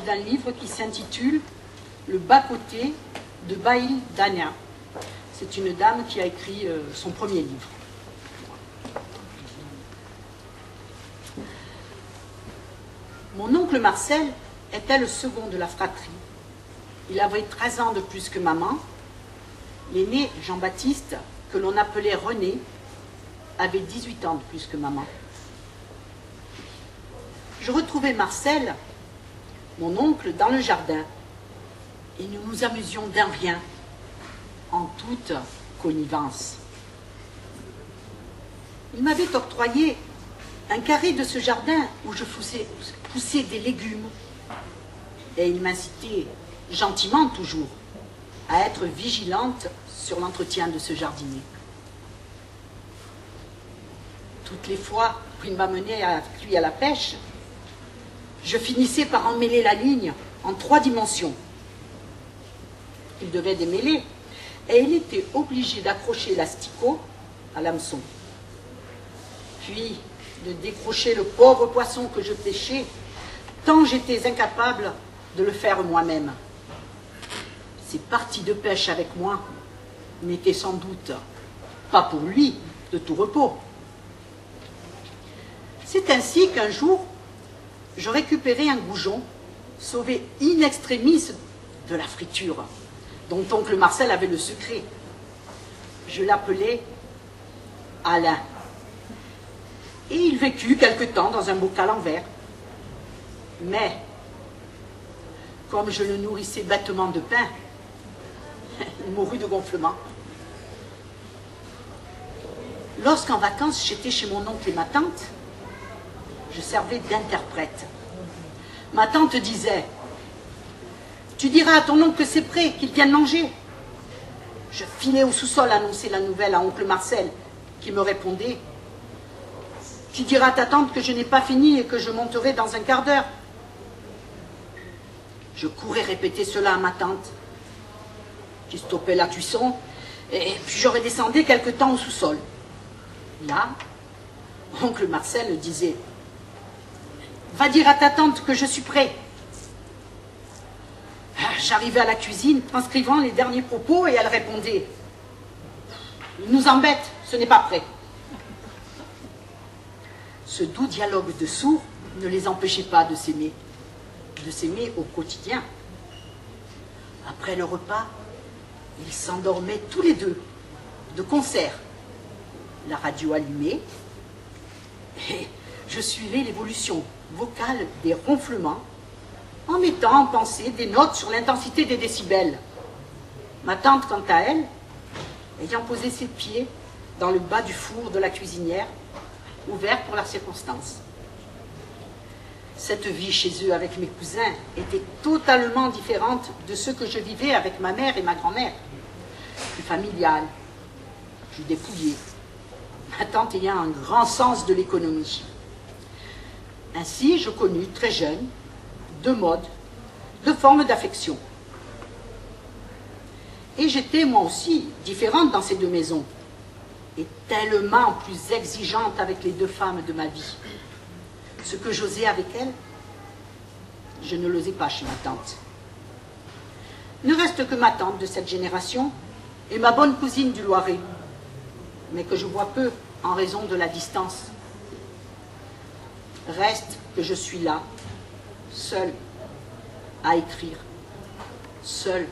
d'un livre qui s'intitule « Le bas-côté de Baïl Dania ». C'est une dame qui a écrit son premier livre. Mon oncle Marcel était le second de la fratrie. Il avait 13 ans de plus que maman. L'aîné, Jean-Baptiste, que l'on appelait René, avait 18 ans de plus que maman. Je retrouvais Marcel, mon oncle, dans le jardin, et nous nous amusions d'un rien, en toute connivence. Il m'avait octroyé un carré de ce jardin où je poussais des légumes, et il m'incitait, gentiment toujours, à être vigilante sur l'entretien de ce jardinier. Toutes les fois où il m'amenait avec lui à la pêche, je finissais par emmêler la ligne en 3 dimensions. Il devait démêler, et il était obligé d'accrocher l'asticot à l'hameçon. Puis de décrocher le pauvre poisson que je pêchais, tant j'étais incapable de le faire moi-même. Ces parties de pêche avec moi n'étaient sans doute pas pour lui de tout repos. C'est ainsi qu'un jour, je récupérai un goujon sauvé in extremis de la friture, dont oncle Marcel avait le secret. Je l'appelais Alain. Et il vécut quelque temps dans un bocal en verre. Mais, comme je le nourrissais bêtement de pain, il mourut de gonflement. Lorsqu'en vacances, j'étais chez mon oncle et ma tante, je servais d'interprète. Ma tante disait « Tu diras à ton oncle que c'est prêt, qu'il vienne manger. » Je filais au sous-sol annoncer la nouvelle à oncle Marcel, qui me répondait « Tu diras à ta tante que je n'ai pas fini et que je monterai dans un quart d'heure. » Je courais répéter cela à ma tante, qui stoppait la cuisson, et puis je redescendais quelque temps au sous-sol. Là, oncle Marcel disait « Va dire à ta tante que je suis prêt. » J'arrivais à la cuisine, transcrivant les derniers propos, et elle répondait « Il nous embête, ce n'est pas prêt. » Ce doux dialogue de sourds ne les empêchait pas de s'aimer au quotidien. Après le repas, ils s'endormaient tous les deux, de concert, la radio allumée, et je suivais l'évolution vocale des ronflements en mettant en pensée des notes sur l'intensité des décibels. Ma tante, quant à elle, ayant posé ses pieds dans le bas du four de la cuisinière, ouvert pour la circonstance. Cette vie chez eux avec mes cousins était totalement différente de ce que je vivais avec ma mère et ma grand-mère. Plus familiale, plus dépouillée, ma tante ayant un grand sens de l'économie. Ainsi, je connus très jeune deux modes, deux formes d'affection. Et j'étais moi aussi différente dans ces deux maisons, et tellement plus exigeante avec les deux femmes de ma vie. Ce que j'osais avec elles, je ne l'osais pas chez ma tante. Ne reste que ma tante de cette génération et ma bonne cousine du Loiret, mais que je vois peu en raison de la distance. Reste que je suis là, seule, à écrire, seule.